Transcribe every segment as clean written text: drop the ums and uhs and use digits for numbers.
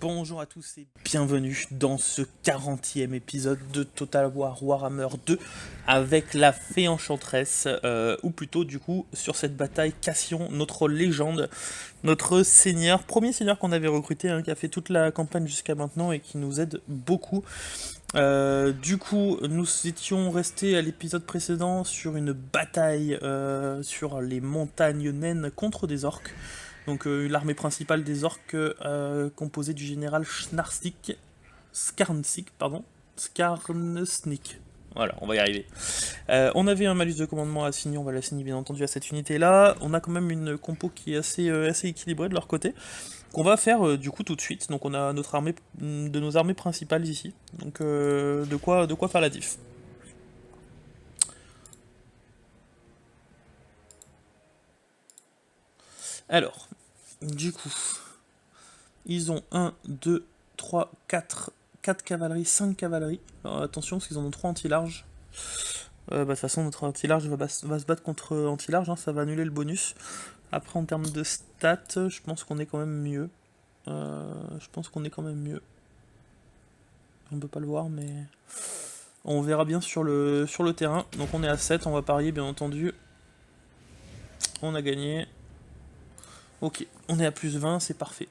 Bonjour à tous et bienvenue dans ce 40e épisode de Total War Warhammer 2 avec la Fée Enchanteresse, ou plutôt du coup sur cette bataille Cassian, notre légende, notre seigneur, premier seigneur qu'on avait recruté, qui a fait toute la campagne jusqu'à maintenant et qui nous aide beaucoup. Du coup, nous étions restés à l'épisode précédent sur une bataille sur les montagnes naines contre des orques. Donc l'armée principale des orques composée du général Skarnsik. Voilà, on va y arriver. On avait un malus de commandement assigné, on va l'assigner bien entendu à cette unité-là. On a quand même une compo qui est assez équilibrée de leur côté, qu'on va faire du coup tout de suite. Donc on a notre armée, de nos armées principales ici. Donc de quoi faire la diff. Alors, du coup, ils ont 1, 2, 3, 4 cavaleries, 5 cavaleries. Alors, attention, parce qu'ils en ont 3 anti-large. De toute façon, notre anti-large va se battre contre anti-large, ça va annuler le bonus. Après, en termes de stats, je pense qu'on est quand même mieux. On peut pas le voir, mais on verra bien sur le terrain. Donc on est à 7, on va parier, bien entendu. On a gagné. Ok, on est à plus 20, c'est parfait.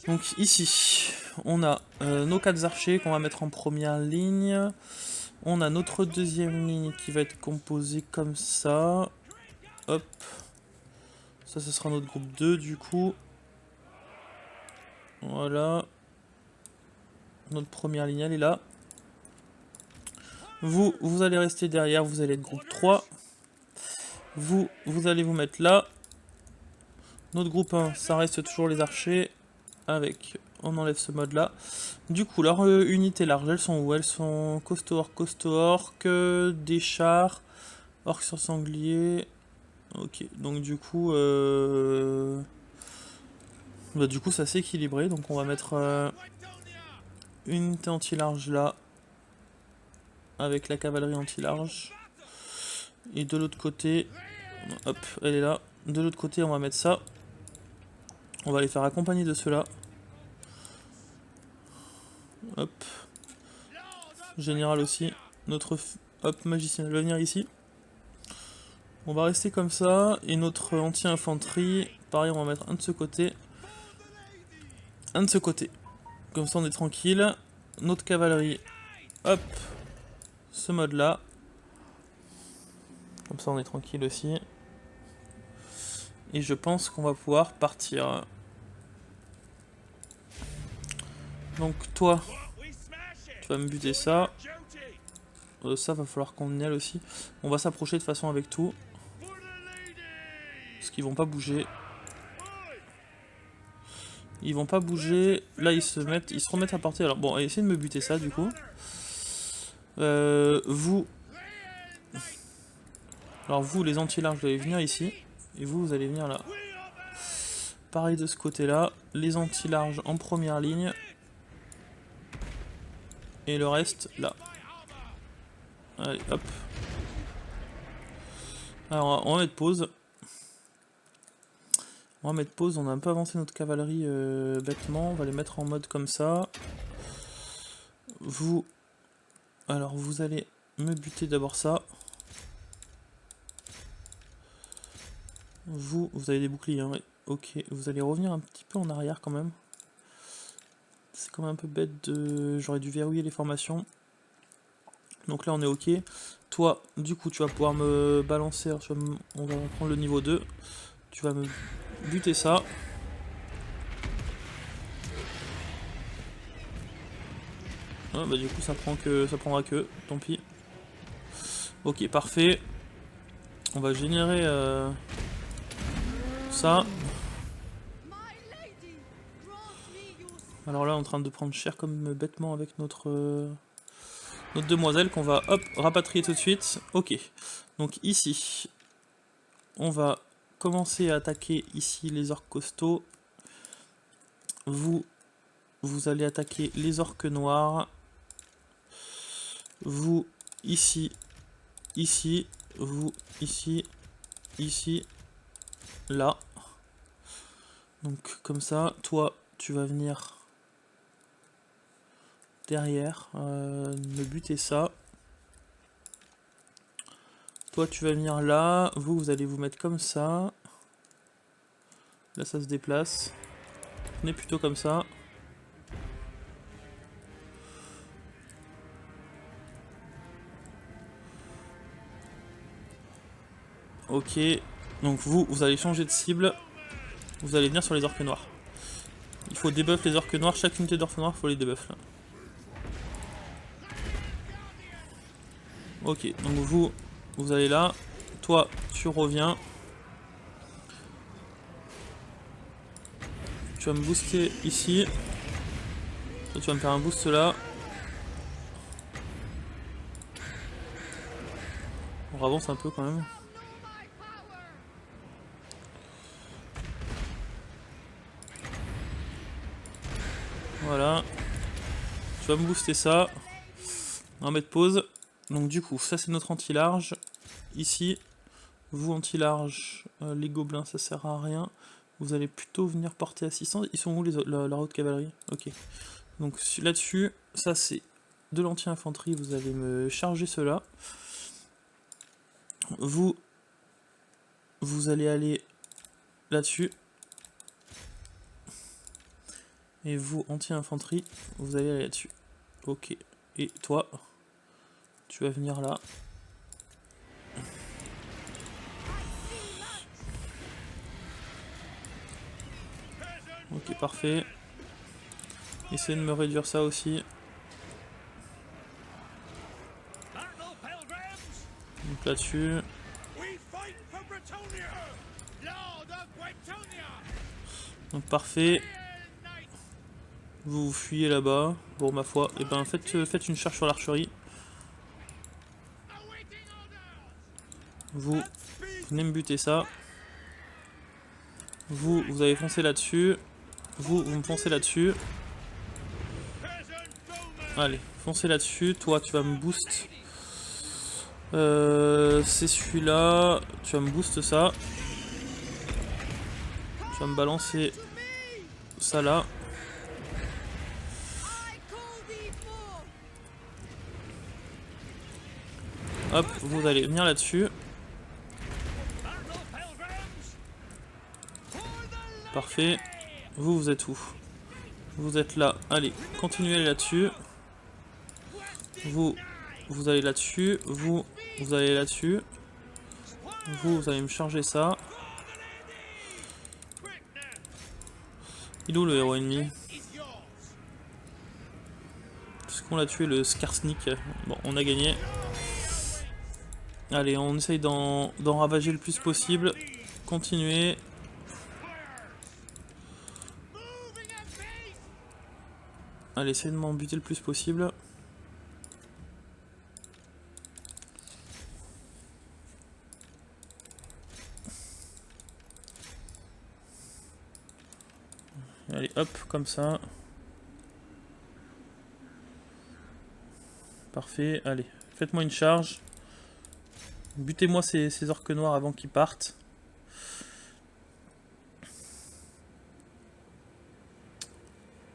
Donc ici, on a nos 4 archers qu'on va mettre en première ligne. On a notre deuxième ligne qui va être composée comme ça. Hop. Ça, ce sera notre groupe 2 du coup. Voilà. Notre première ligne, elle est là. Vous allez rester derrière, vous allez être groupe 3. Vous allez vous mettre là. Notre groupe 1, ça reste toujours les archers. On enlève ce mode là. Du coup, leur unité large, elles sont où? Elles sont costaud orc, des chars, orcs sur sanglier. Ok, donc du coup, c'est assez équilibré. Donc on va mettre une unité anti-large là, avec la cavalerie anti-large. Et de l'autre côté, hop, elle est là. De l'autre côté, on va mettre ça. On va les faire accompagner de ceux-là. Hop. Général aussi. Notre magicien va venir ici. On va rester comme ça. Et notre anti-infanterie, pareil, on va mettre un de ce côté. Un de ce côté. Comme ça, on est tranquille. Notre cavalerie, hop. Ce mode-là. Comme ça, on est tranquille aussi. Et je pense qu'on va pouvoir partir. Donc toi, tu vas me buter ça. Ça va falloir qu'on y aille aussi. On va s'approcher de façon avec tout. Parce qu'ils vont pas bouger. Ils vont pas bouger. Là ils se remettent à porter. Alors bon, essayez de me buter ça du coup. Vous. Alors vous les anti-larges, vous allez venir ici. Et vous allez venir là. Pareil de ce côté là. Les anti-larges en première ligne. Et le reste là. Allez, hop. Alors, on va mettre pause. On a un peu avancé notre cavalerie bêtement. On va les mettre en mode comme ça. Alors vous allez me buter d'abord ça. Vous avez des boucliers, hein, ouais. Ok, vous allez revenir un petit peu en arrière quand même. C'est quand même un peu bête de... J'aurais dû verrouiller les formations. Donc là on est ok. Toi, du coup, tu vas pouvoir me balancer. On va prendre le niveau 2. Tu vas me buter ça. Ah, bah du coup ça prendra que. Tant pis. Ok, parfait. On va générer ça. Alors là, on est en train de prendre cher comme bêtement avec notre demoiselle qu'on va hop rapatrier tout de suite. Ok. Donc ici, on va commencer à attaquer ici les orques costauds. Vous allez attaquer les orques noirs. Vous ici, vous ici, là. Donc comme ça, toi tu vas venir derrière, me buter ça. Toi, tu vas venir là. Vous allez vous mettre comme ça. Là, ça se déplace. Venez plutôt comme ça. Ok. Donc vous allez changer de cible. Vous allez venir sur les orques noirs. Il faut debuff les orques noirs. Chaque unité d'orques noirs, il faut les debuff là. Ok, donc vous allez là. Toi, tu reviens. Tu vas me booster ici. Toi, tu vas me faire un boost là. On avance un peu quand même. Voilà. Tu vas me booster ça. On va mettre pause. Donc du coup, ça c'est notre anti-large. Ici, vous anti-large, les gobelins ça sert à rien. Vous allez plutôt venir porter assistance. Ils sont où la haute cavalerie? Ok. Donc là-dessus, ça c'est de l'anti-infanterie. Vous allez me charger cela. Vous allez aller là-dessus. Et vous, anti-infanterie, vous allez aller là-dessus. Ok. Et toi, tu vas venir là. Ok, parfait. Essayez de me réduire ça aussi. Donc là-dessus. Donc parfait. Vous fuyez là-bas. Bon, ma foi. Et ben faites une charge sur l'archerie. Vous venez me buter ça. Vous avez foncé là-dessus. Vous me foncez là-dessus. Allez, foncez là-dessus. Toi, tu vas me boost. C'est celui-là. Tu vas me boost ça. Tu vas me balancer ça là. Hop, vous allez venir là-dessus. Parfait. Vous êtes où? Vous êtes là. Allez, continuez là-dessus. Vous allez là-dessus. Vous allez là-dessus. Vous allez me charger ça. Il est où le héros ennemi? Est-ce qu'on l'a tué, le Skarsnik? Bon, on a gagné. Allez, on essaye d'en ravager le plus possible. Continuez. Allez, essayez de m'en buter le plus possible. Allez, hop, comme ça. Parfait, allez, faites-moi une charge. Butez-moi ces orques noirs avant qu'ils partent.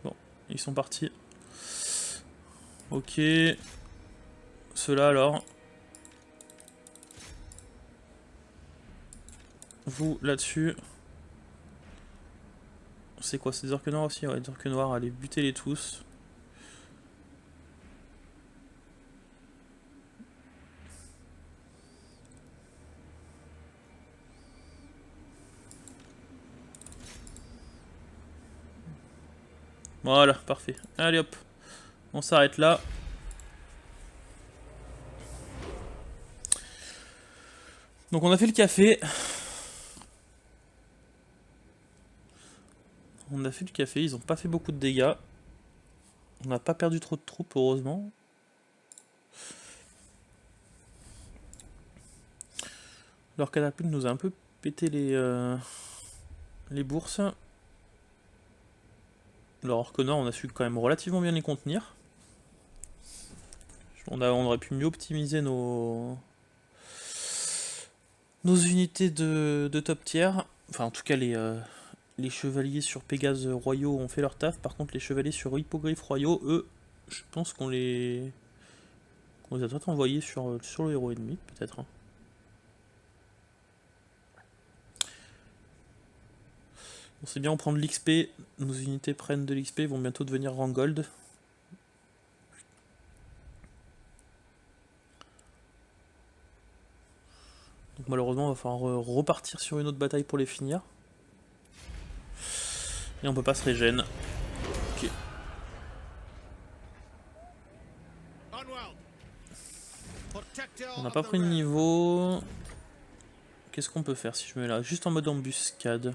Bon, ils sont partis. Ok. Ceux-là alors. Vous, là-dessus. C'est quoi, c'est des orques noirs aussi? Ouais, des orques noirs, allez, butez-les tous. Voilà, parfait. Allez hop, on s'arrête là. Donc on a fait le café. On a fait le café, ils ont pas fait beaucoup de dégâts. On n'a pas perdu trop de troupes, heureusement. Leur catapulte nous a un peu pété les bourses. Leur orque nord, on a su quand même relativement bien les contenir. On aurait pu mieux optimiser nos unités de top tier. Enfin, en tout cas, les les chevaliers sur Pégase royaux ont fait leur taf. Par contre, les chevaliers sur Hippogriffe royaux, eux, je pense qu'on les a peut-être envoyés sur le héros ennemi, peut-être. Hein. Bon, c'est bien, on prend de l'XP. Nos unités prennent de l'XP, vont bientôt devenir rang gold. Donc malheureusement, on va falloir repartir sur une autre bataille pour les finir. Et on peut pas se régène. Ok. On n'a pas pris de niveau. Qu'est-ce qu'on peut faire si je mets là? Juste en mode embuscade.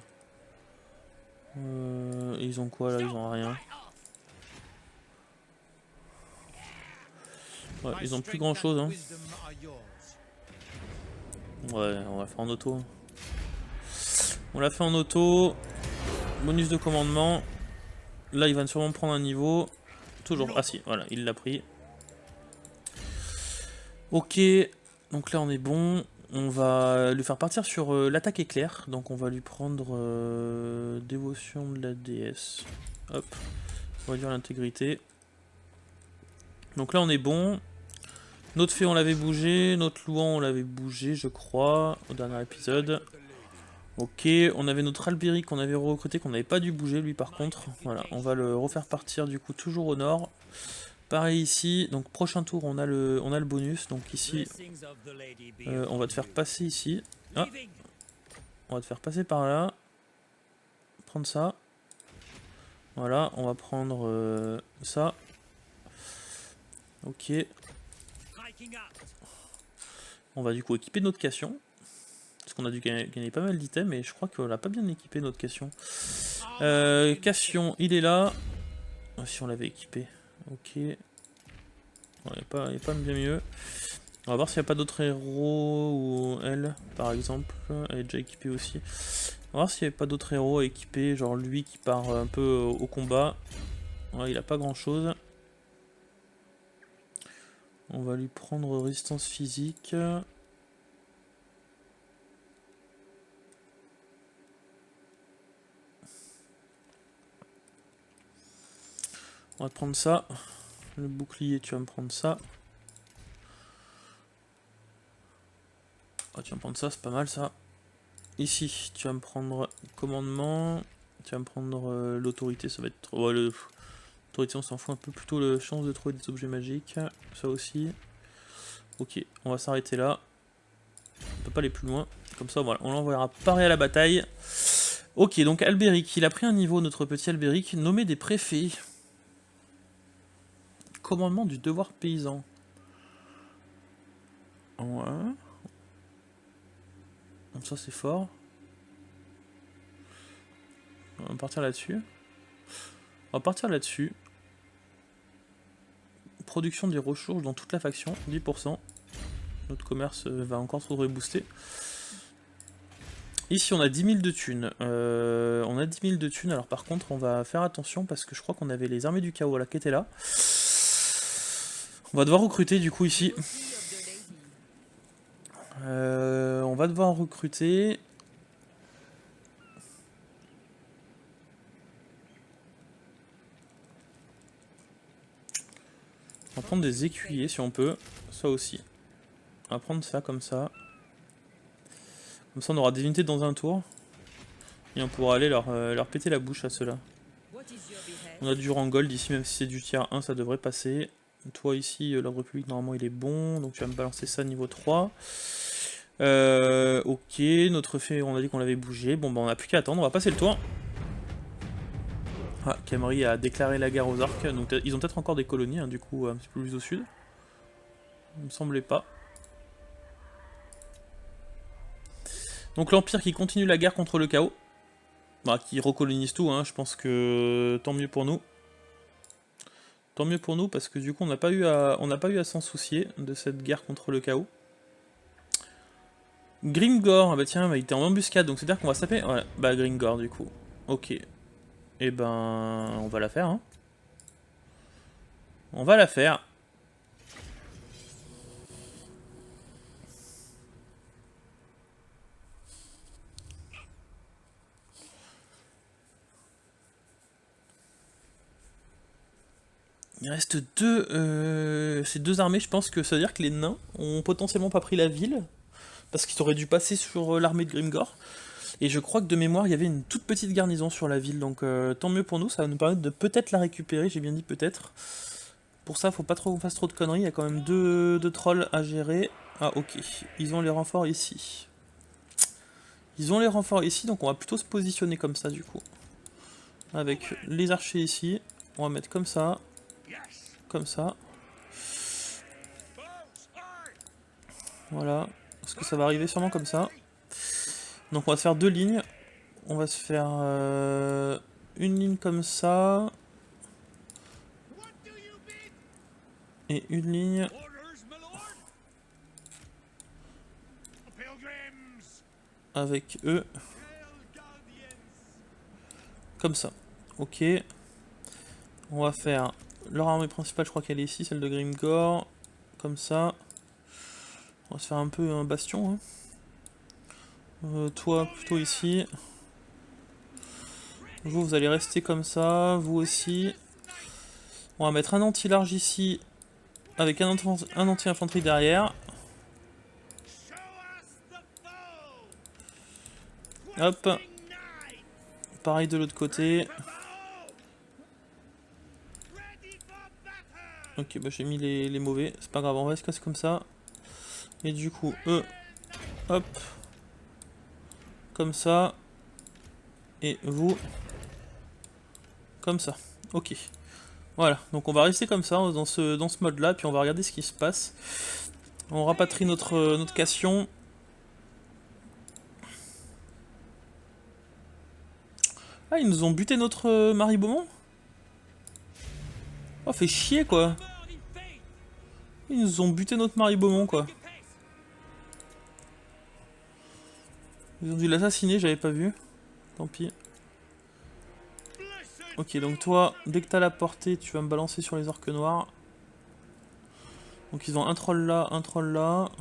Ils ont quoi là? Ils ont rien. Ouais, ils ont plus grand chose. Hein. Ouais, on va faire en auto. On l'a fait en auto. Bonus de commandement. Là, il va sûrement prendre un niveau. Toujours. Ah si, voilà, il l'a pris. Ok. Donc là, on est bon. On va lui faire partir sur l'attaque éclair. Donc on va lui prendre dévotion de la déesse. Hop. On va dire l'intégrité. Donc là, on est bon. Notre fée, on l'avait bougé. Notre louan, on l'avait bougé, je crois, au dernier épisode. Ok, on avait notre Albéric qu'on avait recruté, qu'on n'avait pas dû bouger lui par contre. Voilà, on va le refaire partir du coup toujours au nord. Pareil ici, donc prochain tour on a le bonus, donc ici on va te faire passer ici. Ah, on va te faire passer par là. Prendre ça. Voilà, on va prendre ça. Ok. On va du coup équiper notre cation. Parce qu'on a dû gagner pas mal d'items, mais je crois qu'on n'a pas bien équipé notre cation. Cation, il est là. Ah, si on l'avait équipé. Ok. Il n'y a pas bien mieux. On va voir s'il n'y a pas d'autres héros, ou elle, par exemple. Elle est déjà équipée aussi. On va voir s'il n'y avait pas d'autres héros à équiper, genre lui qui part un peu au combat. Ouais, il a pas grand chose. On va lui prendre résistance physique. On va te prendre ça. Le bouclier, tu vas me prendre ça. Oh, tu vas me prendre ça, c'est pas mal ça. Ici, tu vas me prendre commandement. Tu vas me prendre l'autorité, ça va être... Ouais, l'autorité, on s'en fout un peu. Plutôt la chance de trouver des objets magiques. Ça aussi. Ok, on va s'arrêter là. On peut pas aller plus loin. Comme ça, voilà, on l'envoyera pareil à la bataille. Ok, donc Albéric, il a pris un niveau, notre petit Albéric. Nommé des préfets. Commandement du devoir paysan. Ouais. Donc ça c'est fort. On va partir là-dessus. On va partir là-dessus. Production des ressources dans toute la faction, 10%. Notre commerce va encore se rebooster. Ici on a 10 000 de thunes. On a 10 000 de thunes, alors par contre on va faire attention parce que je crois qu'on avait les armées du chaos là qui étaient là. On va devoir recruter du coup ici. On va devoir recruter. On va prendre des écuyers si on peut. Ça aussi. On va prendre ça comme ça. Comme ça on aura des unités dans un tour. Et on pourra aller leur péter la bouche à ceux-là. On a du rang gold ici, même si c'est du tiers 1, ça devrait passer. Toi ici, l'ordre public normalement il est bon. Donc tu vas me balancer ça niveau 3. Ok, notre fée, on a dit qu'on l'avait bougé. Bon bah on n'a plus qu'à attendre, on va passer le tour. Ah, Khemri a déclaré la guerre aux orques. Donc ils ont peut-être encore des colonies, hein, du coup un petit peu plus au sud. Il me semblait pas. Donc l'Empire qui continue la guerre contre le chaos. Bah, qui recolonise tout, hein. Je pense que tant mieux pour nous. Tant mieux pour nous parce que du coup on n'a pas eu à s'en soucier de cette guerre contre le chaos. Grimgor, ah bah tiens, bah, il était en embuscade, donc c'est-à-dire qu'on va se taper. Ouais, bah Grimgor du coup. Ok. Et ben on va la faire, hein. On va la faire. Il reste ces deux armées, je pense que ça veut dire que les nains ont potentiellement pas pris la ville, parce qu'ils auraient dû passer sur l'armée de Grimgor. Et je crois que de mémoire, il y avait une toute petite garnison sur la ville, donc tant mieux pour nous, ça va nous permettre de peut-être la récupérer, j'ai bien dit peut-être. Pour ça, faut pas trop qu'on fasse trop de conneries, il y a quand même deux trolls à gérer. Ah ok, ils ont les renforts ici. Ils ont les renforts ici, donc on va plutôt se positionner comme ça du coup. Avec les archers ici, on va mettre comme ça. Comme ça. Voilà, parce que ça va arriver sûrement comme ça. Donc on va se faire deux lignes. On va se faire une ligne comme ça. Et une ligne avec eux. Comme ça. Ok. On va faire leur armée principale, je crois qu'elle est ici, celle de Grimgor. Comme ça. On va se faire un peu un bastion. Hein. Toi, plutôt ici. Vous allez rester comme ça. Vous aussi. On va mettre un anti-large ici. Avec un anti-infanterie derrière. Hop. Pareil de l'autre côté. Ok, bah j'ai mis les mauvais. C'est pas grave, on va se casser comme ça. Et du coup, eux. Hop. Comme ça. Et vous. Comme ça. Ok. Voilà, donc on va rester comme ça, dans ce mode-là, puis on va regarder ce qui se passe. On rapatrie notre cation. Ah, ils nous ont buté notre Marie-Beaumont. Oh, fait chier, quoi. Ils nous ont buté notre Marie-Beaumont, quoi. Ils ont dû l'assassiner, j'avais pas vu. Tant pis. Ok, donc toi, dès que t'as la portée, tu vas me balancer sur les orques noirs. Donc ils ont un troll là, un troll là.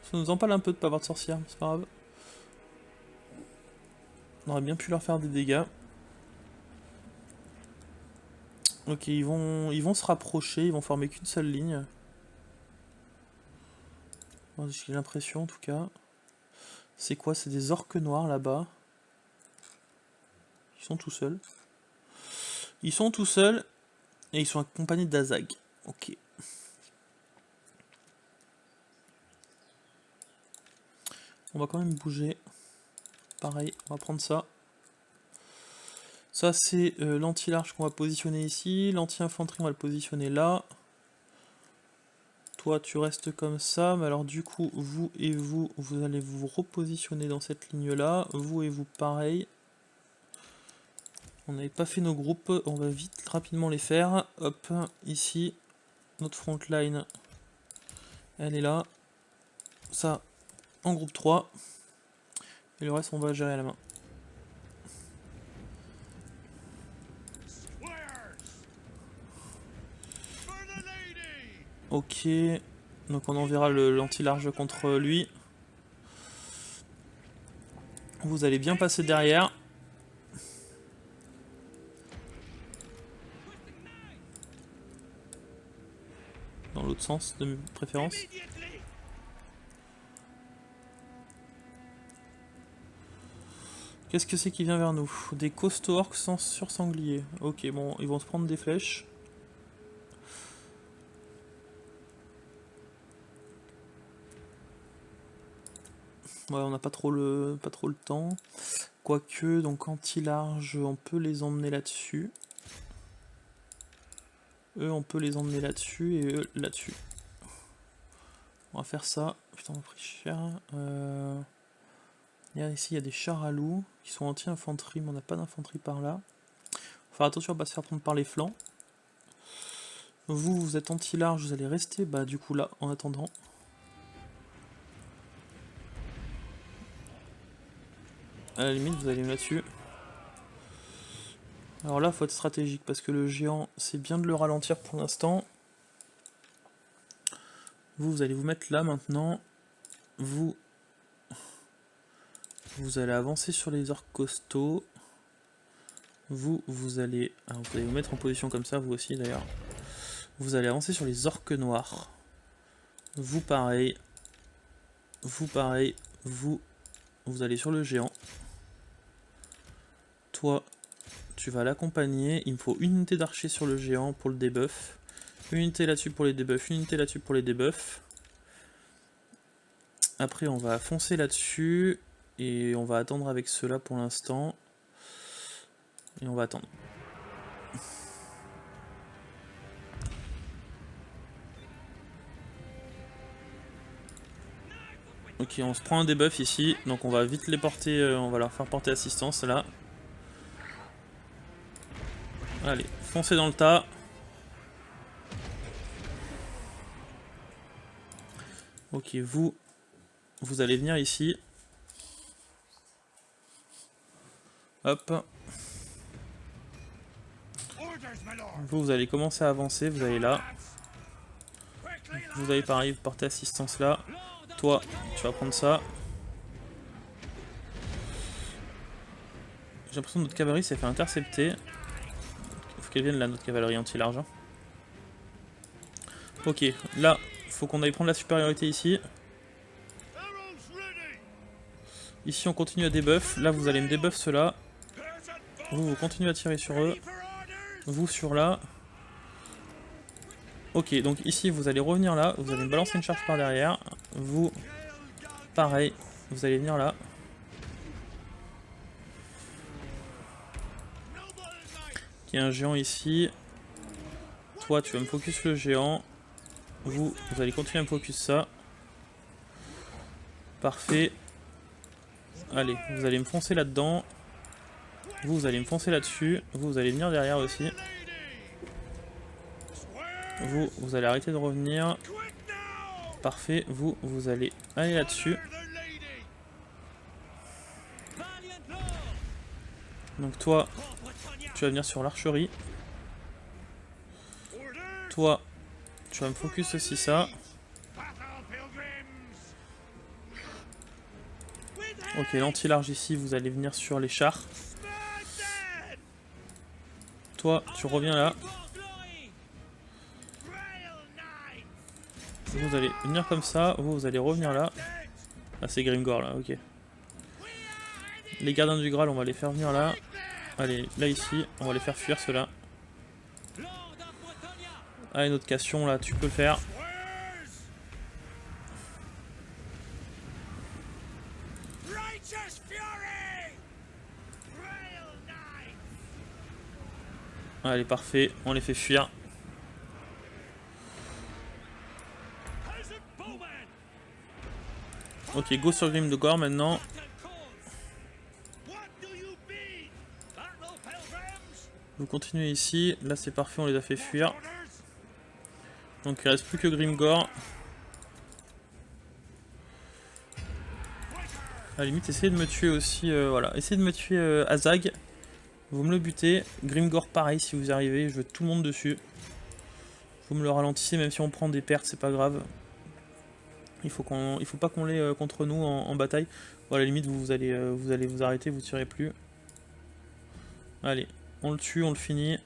Ça nous empale un peu de pas avoir de sorcière, mais c'est pas grave. On aurait bien pu leur faire des dégâts. Ok, ils vont se rapprocher, ils vont former qu'une seule ligne. J'ai l'impression en tout cas. C'est quoi? C'est des orques noirs là-bas. Ils sont tout seuls. Ils sont tout seuls et ils sont accompagnés d'Azag. Ok. On va quand même bouger. Pareil, on va prendre ça. Ça c'est l'anti-large qu'on va positionner ici. L'anti-infanterie on va le positionner là. Toi tu restes comme ça. Mais alors du coup, vous et vous allez vous repositionner dans cette ligne là. Vous et vous pareil. On n'avait pas fait nos groupes, on va vite rapidement les faire. Hop, ici, notre front line, elle est là. Ça, en groupe 3. Et le reste, on va gérer à la main. Ok, donc on enverra l'anti-large contre lui. Vous allez bien passer derrière. Dans l'autre sens, de préférence. Qu'est-ce que c'est qui vient vers nous? Des costauds orques sur sanglier. Ok, bon, ils vont se prendre des flèches. Ouais, on n'a pas trop le temps. Quoique, donc anti-large, on peut les emmener là-dessus. Eux, on peut les emmener là-dessus et eux là-dessus. On va faire ça. Putain, on a pris cher. Ici, il y a des chars à loups qui sont anti-infanterie, mais on n'a pas d'infanterie par là. Faut faire attention à ne pas se faire prendre par les flancs. Vous êtes anti-large, vous allez rester bah, du coup là en attendant. À la limite, vous allez là-dessus. Alors là, faut être stratégique parce que le géant, c'est bien de le ralentir pour l'instant. Vous allez vous mettre là maintenant. Vous allez avancer sur les orques costauds. Vous allez... Alors vous allez vous mettre en position comme ça, vous aussi d'ailleurs. Vous allez avancer sur les orques noirs. Vous pareil. Vous pareil. Vous allez sur le géant. Toi, tu vas l'accompagner. Il me faut une unité d'archer sur le géant pour le debuff. Une unité là-dessus pour les debuffs. Une unité là-dessus pour les debuffs. Après, on va foncer là-dessus. Et on va attendre avec ceux-là pour l'instant. Et on va attendre. Ok, on se prend un debuff ici, donc on va vite les porter, on va leur faire porter assistance là. Allez, foncez dans le tas. Ok, vous allez venir ici. Hop. Vous allez commencer à avancer, vous allez là. Vous allez pareil, vous portez assistance là. Toi, tu vas prendre ça. J'ai l'impression que notre cavalerie s'est fait intercepter. Il faut qu'elle vienne là, notre cavalerie anti-large. Ok, là, faut qu'on aille prendre la supériorité ici. Ici, on continue à debuff. Là, vous allez me debuff ceux-là. Vous continuez à tirer sur eux. Vous sur là. Ok, donc ici, vous allez revenir là. Vous allez me balancer une charge par derrière. Vous, pareil, vous allez venir là. Il y a un géant ici. Toi, tu vas me focus le géant. Vous allez continuer à me focus ça. Parfait. Allez, vous allez me foncer là-dedans. Vous allez me foncer là-dessus. Vous allez venir derrière aussi. Vous allez arrêter de revenir. Parfait. Vous allez aller là-dessus. Donc toi, tu vas venir sur l'archerie. Toi, tu vas me focus aussi ça. Ok, l'anti-large ici, vous allez venir sur les chars. Toi, tu reviens là. Vous allez venir comme ça. Vous allez revenir là. Ah, c'est Grimgor là, ok. Les gardiens du Graal, on va les faire venir là. Allez, là ici, on va les faire fuir ceux-là. Allez, notre Cassion là, tu peux le faire. Allez, parfait, on les fait fuir. Ok, go sur Grim de Gore maintenant. Vous continuez ici, là c'est parfait, on les a fait fuir. Donc il reste plus que Grimgor. À la limite, essayez de me tuer aussi, voilà, essayez de me tuer Azag. Vous me le butez. Grimgor pareil si vous arrivez, je veux tout le monde dessus. Vous me le ralentissez, même si on prend des pertes, c'est pas grave. Il faut pas qu'on l'ait contre nous en bataille. Bon, à la limite, vous allez vous arrêter, vous tirez plus. Allez, on le tue, on le finit.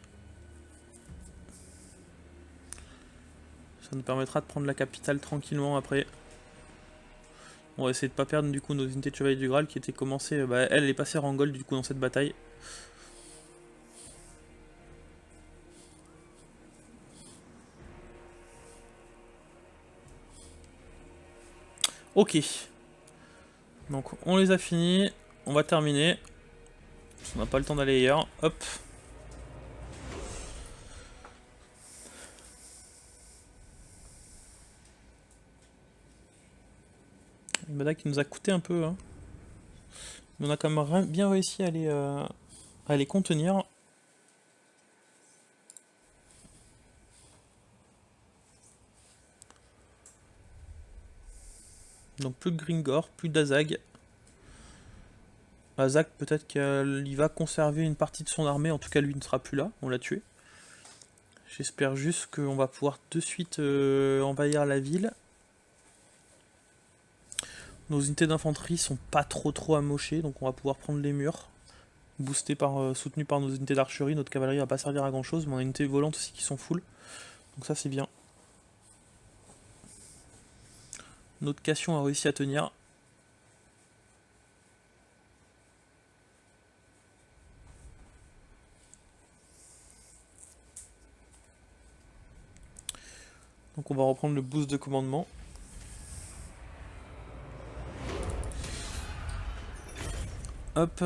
Ça nous permettra de prendre la capitale tranquillement après. On va essayer de pas perdre du coup nos unités de chevalier du Graal qui étaient commencées. Bah, elle est passée en gold du coup dans cette bataille. Ok. Donc on les a finis. On va terminer. On n'a pas le temps d'aller ailleurs. Hop. Une bataille qui nous a coûté un peu. Hein. Mais on a quand même bien réussi à les contenir. Donc plus de Grimgor, plus d'Azag. Azag peut-être qu'il va conserver une partie de son armée, en tout cas lui ne sera plus là, on l'a tué. J'espère juste qu'on va pouvoir de suite envahir la ville. Nos unités d'infanterie sont pas trop amochées, donc on va pouvoir prendre les murs. boosté par, soutenu par nos unités d'archerie. Notre cavalerie va pas servir à grand chose, mais on a une unité volante aussi qui sont full. Donc ça c'est bien. Notre Cassion a réussi à tenir. Donc on va reprendre le boost de commandement. Hop.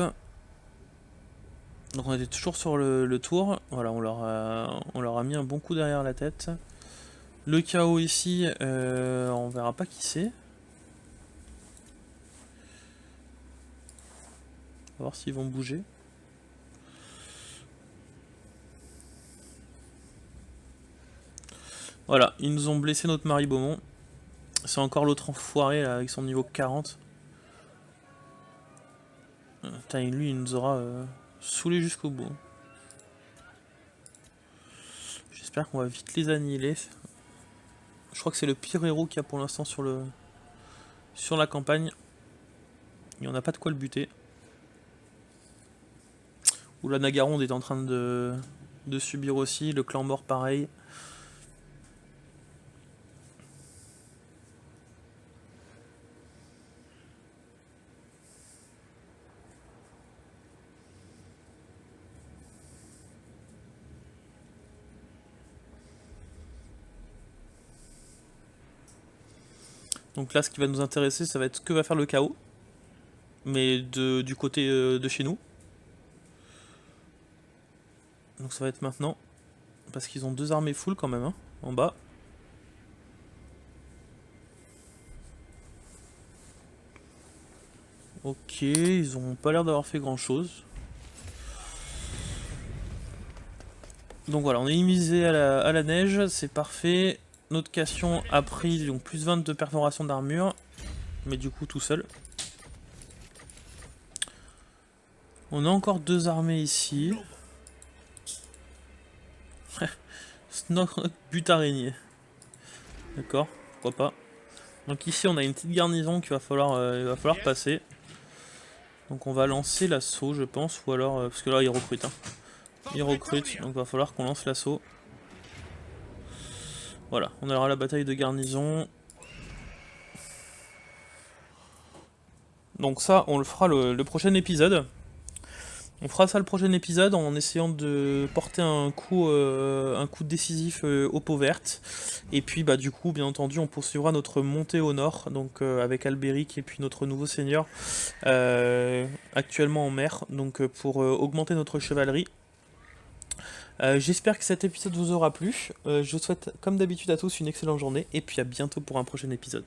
Donc on était toujours sur le tour. Voilà, on leur a mis un bon coup derrière la tête. Le chaos ici, on verra pas qui c'est. On va voir s'ils vont bouger. Voilà, ils nous ont blessé notre Marie Beaumont. C'est encore l'autre enfoiré là, avec son niveau 40. Putain, lui il nous aura saoulé jusqu'au bout. J'espère qu'on va vite les annihiler. Je crois que c'est le pire héros qu'il y a pour l'instant sur la campagne. Et on n'a pas de quoi le buter. Ou la Nagaronde est en train de subir aussi. Le clan mort pareil. Donc là, ce qui va nous intéresser, ça va être ce que va faire le chaos. Mais du côté de chez nous. Donc ça va être maintenant. Parce qu'ils ont 2 armées full quand même, hein, en bas. Ok, ils ont pas l'air d'avoir fait grand chose. Donc voilà, on est immunisé à la neige, c'est parfait. Notre Cassion a pris donc plus 20 de perforation d'armure. Mais du coup tout seul. On a encore 2 armées ici. Notre but araignée. D'accord, pourquoi pas. Donc ici on a une petite garnison qu'il va falloir passer. Donc on va lancer l'assaut je pense, ou alors, parce que là ils recrutent. Hein. Ils recrutent, donc il va falloir qu'on lance l'assaut. Voilà, on aura la bataille de garnison. Donc ça, on le fera le prochain épisode. On fera ça le prochain épisode en essayant de porter un coup décisif aux peaux vertes. Et puis bah du coup, bien entendu, on poursuivra notre montée au nord, donc avec Albéric et puis notre nouveau seigneur actuellement en mer, donc pour augmenter notre chevalerie. J'espère que cet épisode vous aura plu. Je vous souhaite comme d'habitude à tous une excellente journée et puis à bientôt pour un prochain épisode.